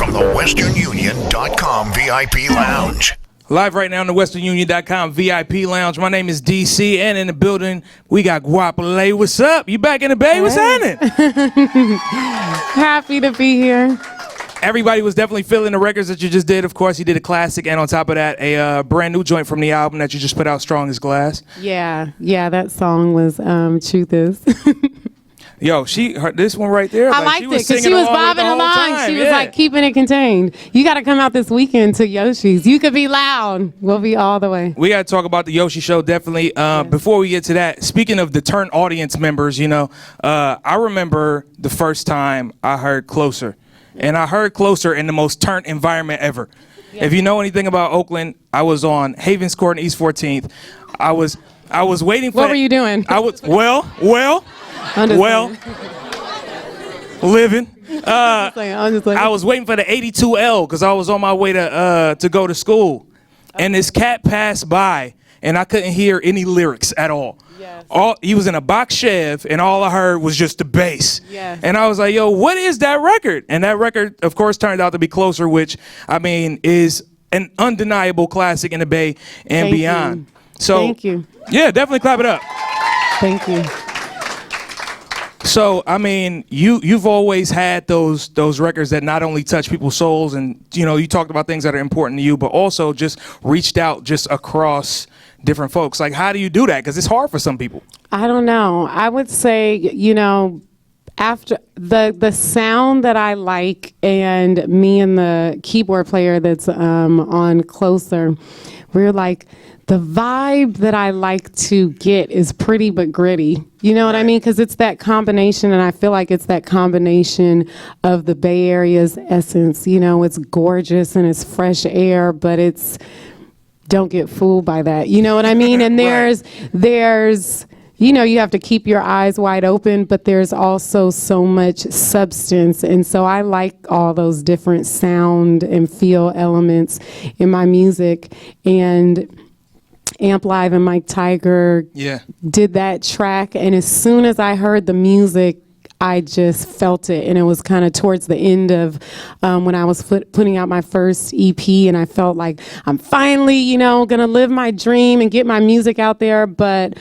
from the westernunion.com VIP Lounge. Live right now in the westernunion.com VIP Lounge. My name is DC, and in the building, we got Goapele. What's up? You back in the Bay? What's happening? Happy to be here. Everybody was definitely feeling the records that you just did. Of course, you did a classic, and on top of that, a brand new joint from the album that you just put out, Strong as Glass. Yeah, that song was Truth Is. Yo, this one right there. I liked it because she was bobbing along. She was like keeping it contained. You got to come out this weekend to Yoshi's. You could be loud. We'll be all the way. We got to talk about the Yoshi show, definitely. Yes. Before we get to that, speaking of the turn audience members, I remember the first time I heard Closer. And I heard Closer in the most turnt environment ever. Yeah. If you know anything about Oakland, I was on Havens Court and East 14th. I was waiting for... What were you doing? I was, living. I was waiting for the 82L because I was on my way to go to school. And this cat passed by, and I couldn't hear any lyrics at all. Yes. He was in a box Chev, and all I heard was just the bass. Yes. And I was like, yo, what is that record? And that record, of course, turned out to be Closer, which, I mean, is an undeniable classic in the Bay and beyond. So, thank you. Yeah, definitely clap it up. Thank you. So, I mean, you've always had those records that not only touch people's souls and, you talked about things that are important to you, but also just reached out just across different folks. Like, how do you do that? Because it's hard for some people. I don't know. I would say, after the sound that I like, and me and the keyboard player that's on Closer, we're like, the vibe that I like to get is pretty but gritty. You know what I mean? Because it's that combination, and I feel like it's that combination of the Bay Area's essence. It's gorgeous and it's fresh air, but it's... Don't get fooled by that. You know what I mean? And there's, you have to keep your eyes wide open, but there's also so much substance. And so I like all those different sound and feel elements in my music. And Amp Live and Mike Tyga did that track. And as soon as I heard the music, I just felt it, and it was kind of towards the end of when I was putting out my first EP, and I felt like I'm finally, gonna live my dream and get my music out there, but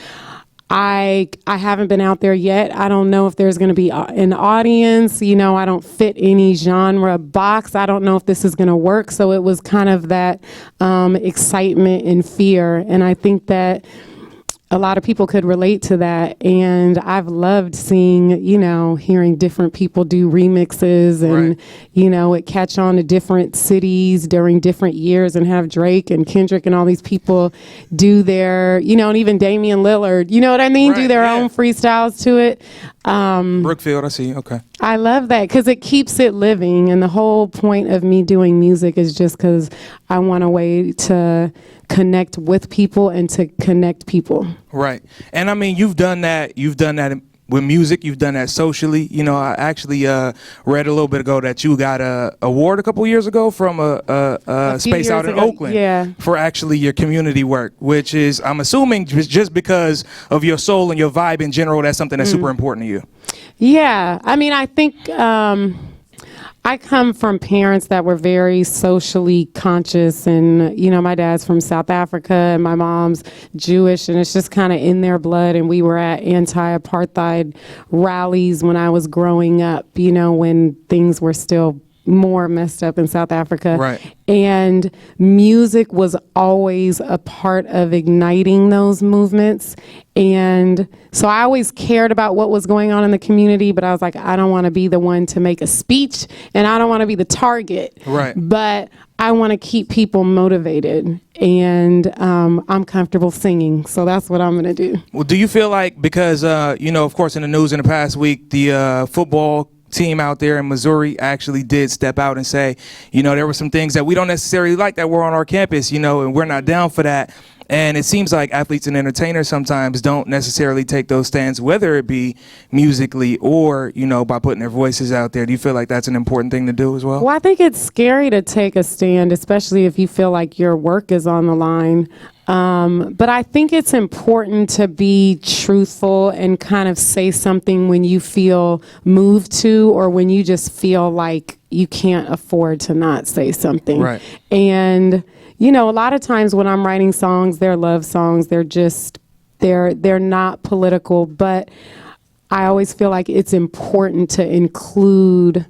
I haven't been out there yet. I don't know if there's gonna be an audience, I don't fit any genre box. I don't know if this is gonna work, so it was kind of that excitement and fear, and I think that a lot of people could relate to that, and I've loved seeing, hearing different people do remixes and, it catch on to different cities during different years and have Drake and Kendrick and all these people do their, and even Damian Lillard, you know what I mean? Do their own freestyles to it. Brookfield, I see. Okay. I love that because it keeps it living, and the whole point of me doing music is just because I want a way to connect with people and to connect people. Right. And I mean, you've done that with music, you've done that socially. I actually read a little bit ago that you got a award a couple years ago from a space out in Oakland for actually your community work, which is, I'm assuming, just because of your soul and your vibe in general, that's something that's super important to you. Yeah. I mean, I think I come from parents that were very socially conscious, and my dad's from South Africa and my mom's Jewish, and it's just kind of in their blood. And we were at anti-apartheid rallies when I was growing up, when things were still more messed up in South Africa. Right. And music was always a part of igniting those movements. And so I always cared about what was going on in the community, but I was like, I don't want to be the one to make a speech, and I don't want to be the target. Right. But I want to keep people motivated, and I'm comfortable singing, so that's what I'm going to do. Well, do you feel like, because, of course, in the news in the past week, the football team out there in Missouri actually did step out and say, there were some things that we don't necessarily like that were on our campus, and we're not down for that. And it seems like athletes and entertainers sometimes don't necessarily take those stands, whether it be musically or, by putting their voices out there. Do you feel like that's an important thing to do as well? Well, I think it's scary to take a stand, especially if you feel like your work is on the line. But I think it's important to be truthful and kind of say something when you feel moved to, or when you just feel like you can't afford to not say something. Right. And, you know, a lot of times when I'm writing songs, they're love songs. They're just, they're not political, but I always feel like it's important to include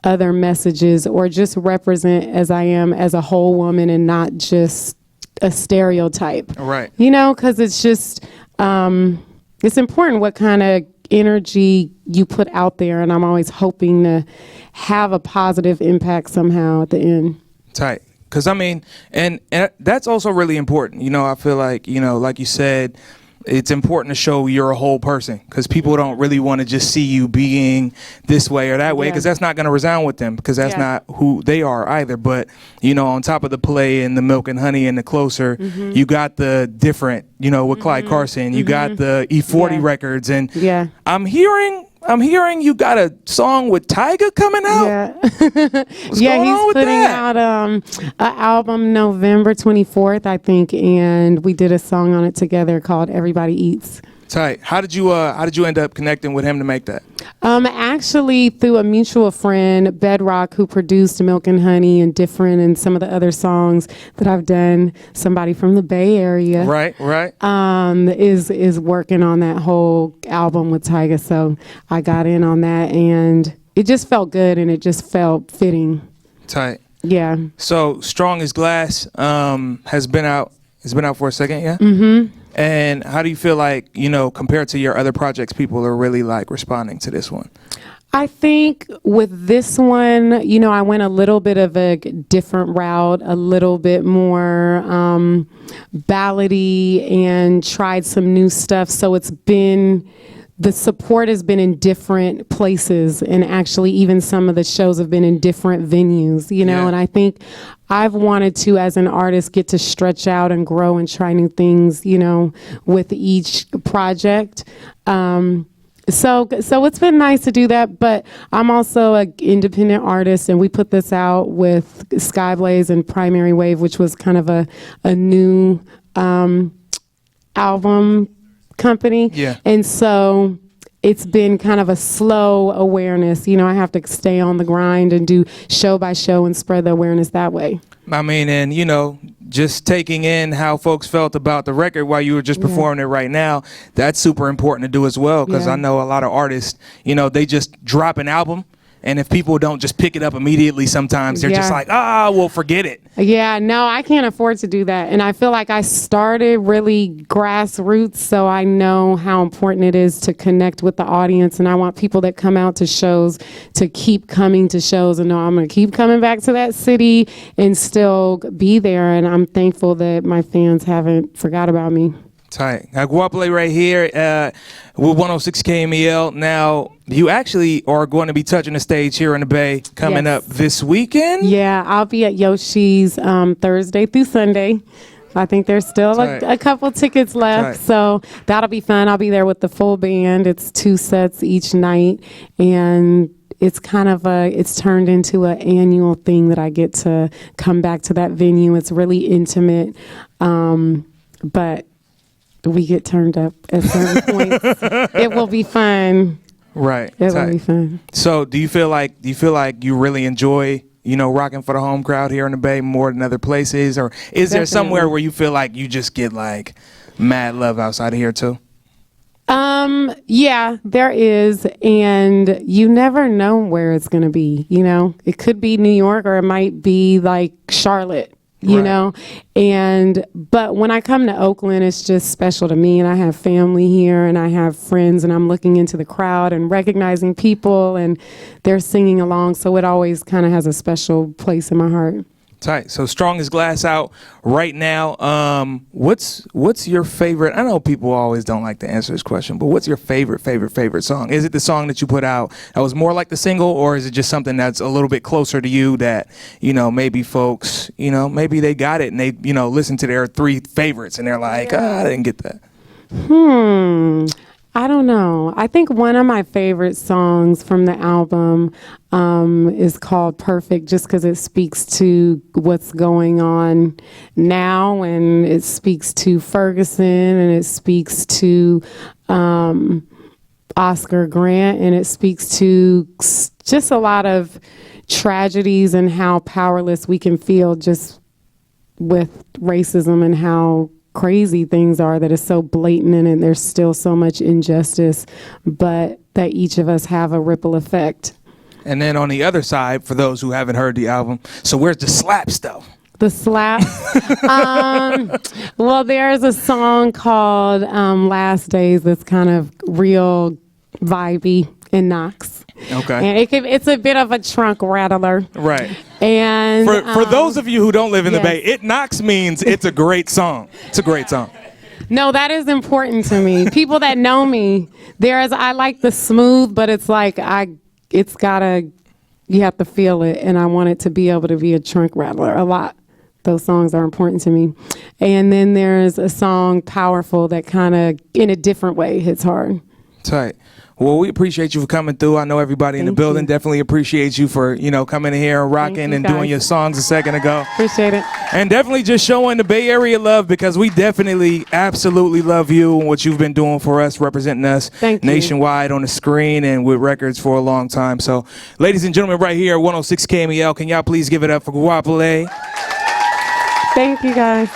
other messages, or just represent as I am as a whole woman and not just a stereotype. Right. You know, because it's just, it's important what kind of energy you put out there, and I'm always hoping to have a positive impact somehow at the end. Tight. Because I mean, and that's also really important. You know, I feel like, you know, like you said, it's important to show you're a whole person, because people don't really want to just see you being this way or that way, because that's not going to resound with them, because that's not who they are either. But, you know, on top of the play and the Milk and Honey and the Closer, you got the different, you know, with Clyde Carson, you got the E40 records, and I'm hearing you got a song with Tyga coming out. Yeah, he's putting out an album November 24th, I think, and we did a song on it together called "Everybody Eats." Tight. How did you end up connecting with him to make that? Actually through a mutual friend, Bedrock, who produced Milk and Honey and Different and some of the other songs that I've done. Somebody from the Bay Area. Right. Is working on that whole album with Tyga. So I got in on that, and it just felt good, and it just felt fitting. Tight. Yeah. So Strong as Glass has been out. It's been out for a second, yeah? Mm-hmm. And how do you feel like, you know, compared to your other projects, people are really like responding to this one? I think with this one, you know, I went a little bit of a different route, a little bit more ballady, and tried some new stuff. So it's been, the support has been in different places, and actually even some of the shows have been in different venues, you know, and I think I've wanted to, as an artist, get to stretch out and grow and try new things, you know, with each project. So it's been nice to do that, but I'm also an independent artist, and we put this out with Skyblaze and Primary Wave, which was kind of a new album company. Yeah. And so it's been kind of a slow awareness. You know, I have to stay on the grind and do show by show and spread the awareness that way. I mean, and, you know, just taking in how folks felt about the record while you were just performing it right now, that's super important to do as well, because I know a lot of artists, you know, they just drop an album, and if people don't just pick it up immediately, sometimes they're just like, well, forget it. Yeah, no, I can't afford to do that. And I feel like I started really grassroots, so I know how important it is to connect with the audience. And I want people that come out to shows to keep coming to shows and know I'm going to keep coming back to that city and still be there. And I'm thankful that my fans haven't forgot about me. Tight. Now, Goapele right here with 106 KMEL. Now, you actually are going to be touching the stage here in the Bay coming up this weekend? Yeah, I'll be at Yoshi's Thursday through Sunday. I think there's still a couple tickets left, so that'll be fun. I'll be there with the full band. It's 2 sets each night, and it's kind of it's turned into an annual thing that I get to come back to that venue. It's really intimate, but we get turned up at certain points. It will be fun. Right. It will be fun. So do you feel like you really enjoy, you know, rocking for the home crowd here in the Bay more than other places? Or is there somewhere where you feel like you just get like mad love outside of here too? Yeah, there is. And you never know where it's going to be. You know, it could be New York, or it might be like Charlotte. You know, but when I come to Oakland, it's just special to me, and I have family here, and I have friends, and I'm looking into the crowd and recognizing people, and they're singing along, so it always kind of has a special place in my heart. Tight. So Strong as Glass out right now. What's your favorite? I know people always don't like to answer this question, but what's your favorite song? Is it the song that you put out that was more like the single, or is it just something that's a little bit closer to you that, you know, maybe folks, you know, maybe they got it and they, you know, listen to their 3 favorites and they're like, I didn't get that. I don't know. I think one of my favorite songs from the album is called Perfect, just because it speaks to what's going on now, and it speaks to Ferguson, and it speaks to Oscar Grant, and it speaks to just a lot of tragedies and how powerless we can feel just with racism and how crazy things are, that is so blatant and there's still so much injustice, but that each of us have a ripple effect. And then on the other side, for those who haven't heard the album, so where's the slaps though? The slap. Well, there's a song called Last Days that's kind of real vibey and knocks. Okay. And it's a bit of a trunk rattler. Right. And For those of you who don't live in the yes. Bay, it knocks means it's a great song. It's a great song. No, that is important to me. People that know me, I like the smooth, but it's like you have to feel it, and I want it to be able to be a trunk rattler a lot. Those songs are important to me. And then there's a song, Powerful, that kind of, in a different way, hits hard. Tight. Well, we appreciate you for coming through. I know everybody in the building definitely appreciates you for, coming in here and rocking and doing your songs a second ago. Appreciate it. And definitely just showing the Bay Area love, because we definitely absolutely love you and what you've been doing for us, representing us nationwide on the screen and with records for a long time. So, ladies and gentlemen, right here at 106 KMEL, can y'all please give it up for Goapele? Thank you, guys.